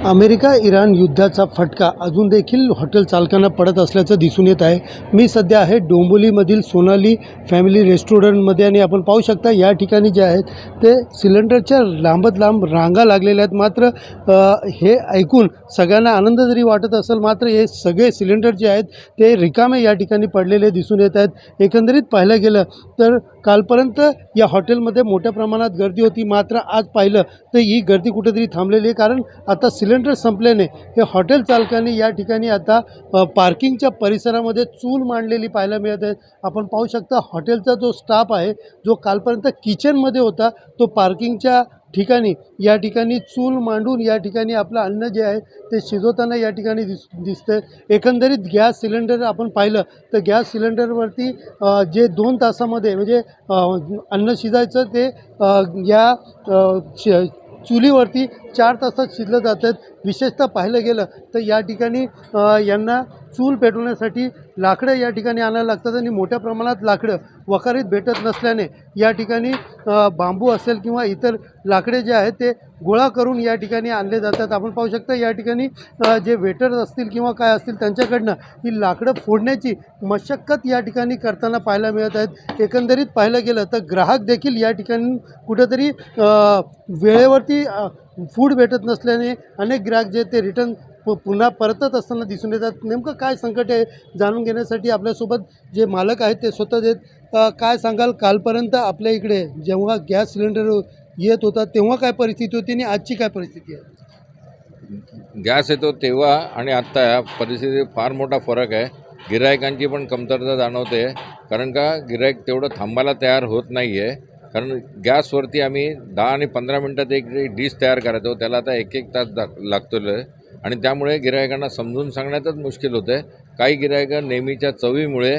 America Iran युद्धाचा फटका अजून देखील हॉटेल चालकांना पडत असल्याचं दिसून येत आहे. मी सध्या आहे डोंबिवलीमधील सोनाली फॅमिली रेस्टॉरंटमध्ये आणि आपण पाहू शकता या ठिकाणी जे आहेत ते सिलेंडरच्या लांबत लांब रांगा लागलेल्या आहेत. मात्र हे ऐकून सगळ्यांना आनंद जरी वाटत असेल, मात्र हे सगळे सिलेंडर जे आहेत ते रिकामे या ठिकाणी पडलेले दिसून येत आहेत. एकंदरीत पाहायला गेलं तर कालपर्यंत या हॉटेलमध्ये मोठ्या प्रमाणात गर्दी होती, मात्र आज पाहिलं तर ही गर्दी कुठेतरी थांबलेली आहे. कारण आता सिलेंडर संपल्याने हे हॉटेल चालकांनी या ठिकाणी आता पार्किंगच्या परिसरामध्ये चूल मांडलेली पाहायला मिळत आहे. आपण पाहू शकता हॉटेलचा जो स्टाफ आहे, जो कालपर्यंत किचनमध्ये होता, तो पार्किंगच्या ठिकाणी या ठिकाणी चूल मांडून या ठिकाणी आपलं अन्न जे आहे ते शिजवताना या ठिकाणी दिसतंय. एकंदरीत गॅस सिलेंडर आपण पाहिलं तर गॅस सिलेंडरवरती जे 2 तासामध्ये म्हणजे अन्न शिजायचं ते चुलीवरती 4 तासात शिजलं जातात. विशेषतः पाहिलं गेलं तर या ठिकाणी यांना चूल पेटवण्यासाठी लाकडं या ठिकाणी आणायला लागतात आणि मोठ्या प्रमाणात लाकडं वखारीत भेटत नसल्याने या ठिकाणी बांबू असेल किंवा इतर लाकडे जे आहेत ते गोळा करून या ठिकाणी आणले जातात. आपण पाहू शकता या ठिकाणी जे वेटर असतील किंवा काय असतील त्यांच्याकडनं ही लाकडं फोडण्याची मशक्कत या ठिकाणी करताना पाहायला मिळत आहेत. एकंदरीत पाहिलं गेलं तर ग्राहक देखील या ठिकाणी कुठंतरी वेळेवरती फूड भेटत नसल्याने अनेक ग्राहक जे ते रिटर्न पुन्हा परतत असताना दिसून येतात. नेमकं काय संकट आहे जाणून घेण्यासाठी आपल्यासोबत जे मालक आहेत ते स्वतः देत. काय सांगाल, कालपर्यंत आपल्या इकडे जेव्हा गॅस सिलेंडर येत होता तेव्हा काय परिस्थिती होती आणि आजची काय परिस्थिती आहे? गॅस येतो तेव्हा आणि आत्ता या परिस्थितीत फार मोठा फरक आहे. गिरायकांची पण कमतरता जाणवते, कारण का गिरायक तेवढं थांबायला तयार होत नाही आहे. कारण गॅसवरती आम्ही 10 आणि 15 मिनटात एक डिश तयार करायचो, त्याला आता 1-1 तास लागतो आणि त्यामुळे गिरायकांना समजून सांगण्यातच मुश्किल होतं आहे. काही गिरायकं नेहमीच्या चवीमुळे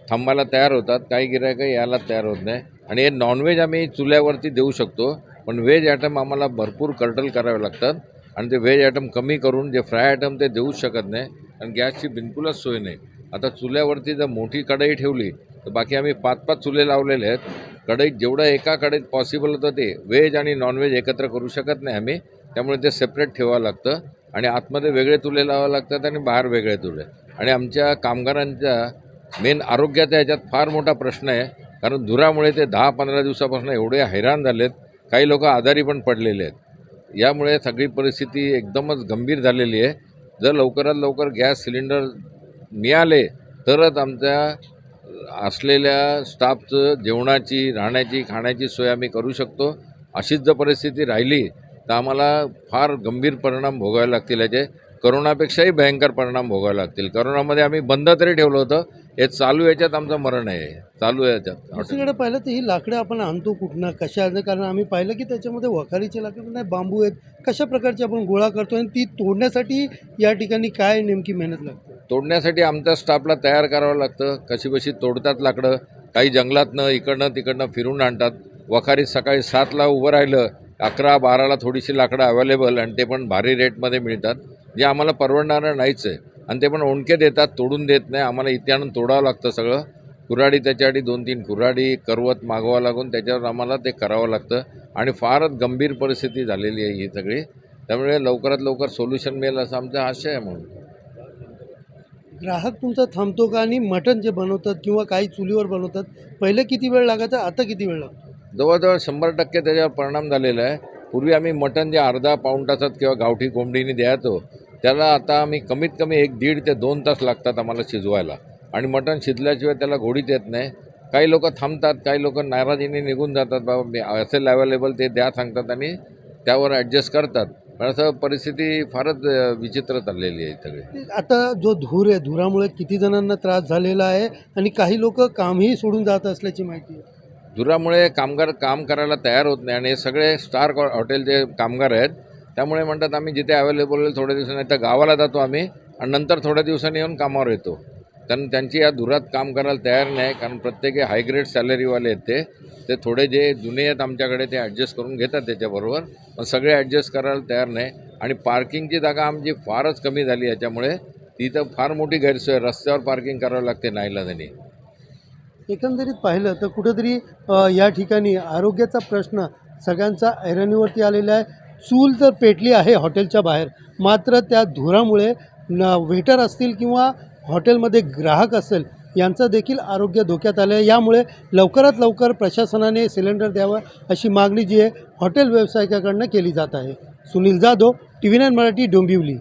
थांबायला तयार होतात, काही गिरायकं यायला तयार होत नाही. आणि हे नॉनव्हेज आम्ही चुल्यावरती देऊ शकतो, पण व्हेज आयटम आम्हाला भरपूर कर्टल करावे लागतात आणि ते व्हेज आयटम कमी करून जे फ्राय आयटम ते देऊच शकत नाही, आणि गॅसची बिलकुलच सोय नाही. आता चुल्यावरती जर मोठी कढई ठेवली तर बाकी आम्ही 5-5 चुले लावलेले आहेत. कढईत जेवढं एका कढईत पॉसिबल होतं ते व्हेज आणि नॉनव्हेज एकत्र करू शकत नाही आम्ही, त्यामुळे ते सेपरेट ठेवावं लागतं आणि आतमध्ये वेगळे चुले लावावे लागतात आणि बाहेर वेगळे चुले. आणि आमच्या कामगारांच्या मेन आरोग्याचा ह्याच्यात फार मोठा प्रश्न आहे, कारण धुरामुळे ते 10-15 दिवसापासून एवढे हैराण झालेत, काही लोक आजारी पण पडलेले आहेत. यामुळे सगळी परिस्थिती एकदमच गंभीर झालेली आहे. जर लवकरात लवकर गॅस सिलेंडर मिळाले तरच आमच्या असलेल्या स्टाफचं जेवणाची, राहण्याची, खाण्याची सोय आम्ही करू शकतो. अशीच जर परिस्थिती राहिली तर आम्हाला फार गंभीर परिणाम भोगावे लागतील. याचे करोनापेक्षाही भयंकर परिणाम भोगावे लागतील. करोनामध्ये आम्ही बंद तरी ठेवलं होतं, हे चालू याच्यात आमचं मरण आहे, चालू याच्यात. दुसरीकडे पाहिलं तर ही लाकडं आपण आणतो कुठनं, कशा? कारण आम्ही पाहिलं की त्याच्यामध्ये वखारीचे लाकडं नाही, बांबू आहेत. कशा प्रकारचे आपण गोळा करतो आणि ती तोडण्यासाठी या ठिकाणी काय नेमकी मेहनत लागते? तोडण्यासाठी आमच्या स्टाफला तयार करावं लागतं. कशी तोडतात लाकडं, काही जंगलातनं इकडनं तिकडनं फिरून आणतात. वखारीत सकाळी 7ला उभं राहिलं, 11-12ला थोडीशी लाकडं अवेलेबल, आणि ते पण भारी रेटमध्ये मिळतात, जे आम्हाला परवडणारं नाहीच आहे. आणि ते पण ओणके देतात, तोडून देत नाही. आम्हाला इथे आणून तोडावं लागतं सगळं. कुऱ्हाडी, त्याच्यासाठी 2-3 कुऱ्हाडी, करवत मागवावं लागून त्याच्यावर आम्हाला ते करावं लागतं. आणि फारच गंभीर परिस्थिती झालेली आहे ही सगळी. त्यामुळे लवकरात लवकर सोल्युशन मिळेल असा आमचा आशय आहे. म्हणून ग्राहक तुमचा थांबतो का? आणि मटण जे बनवतात किंवा काही चुलीवर बनवतात, पहिले किती वेळ लागायचा, आता किती वेळ लागतो? जवळजवळ 100% त्याच्यावर परिणाम झालेला आहे. पूर्वी आम्ही मटण जे अर्धा-पाऊण तासात किंवा गावठी कोंबडीने द्यायचो, त्याला आता आम्ही कमीत कमी 1-1.5 ते 2 तास लागतात आम्हाला शिजवायला. आणि मटण शिजल्याशिवाय त्याला घोडीच येत नाही. काही लोक थांबतात, काही लोक नाराजीने निघून जातात, बाबा मी असेल अवेलेबल ते द्या सांगतात आणि त्यावर ॲडजस्ट करतात. पण असं परिस्थिती फारच विचित्र चाललेली आहे सगळी. आता जो धूर आहे, धुरामुळे किती जणांना त्रास झालेला आहे आणि काही लोक कामही सोडून जात असल्याची माहिती आहे. धुरामुळे कामगार काम करायला तयार होत नाही, आणि हे सगळे स्टार हॉटेलचे कामगार आहेत. त्यामुळे म्हणतात आम्ही जिथे अवेलेबल होईल थोड्या दिवसांनी तर गावाला जातो आम्ही, आणि नंतर थोड्या दिवसांनी येऊन कामावर येतो. कारण त्यांची या धुरात काम करायला तयार नाही, कारण प्रत्येकी हायग्रेड सॅलरीवाले आहेत. ते थोडे जे जुने आहेत आमच्याकडे ते ॲडजस्ट करून घेतात त्याच्याबरोबर, पण सगळे ॲडजस्ट करायला तयार नाही. आणि पार्किंगची जागा आमची फारच कमी झाली याच्यामुळे. तिथं फार मोठी गैरसोय, रस्त्यावर पार्किंग करावं लागते नाईलाजाने. एकंदरीत पाहिलं तर कुठंतरी या ठिकाणी आरोग्याचा प्रश्न सगळ्यांचा ऐरणीवरती आलेला आहे. चूल तर पेटली आहे हॉटेलच्या बाहेर, मात्र त्या धुरामुळे वेटर असतील किंवा हॉटेलमध्ये ग्राहक असेल यांचं देखील आरोग्य धोक्यात आलं आहे. यामुळे लवकरात लवकर प्रशासनाने सिलेंडर द्यावं अशी मागणी जी आहे हॉटेल व्यावसायिकाकडनं केली जात आहे. सुनील जाधव, TV9 मराठी, डोंबिवली.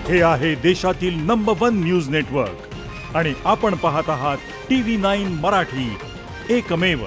हे आहे देशातील नंबर 1 न्यूज नेटवर्क आणि आपण पाहत आहात TV9 मराठी, एकमेव.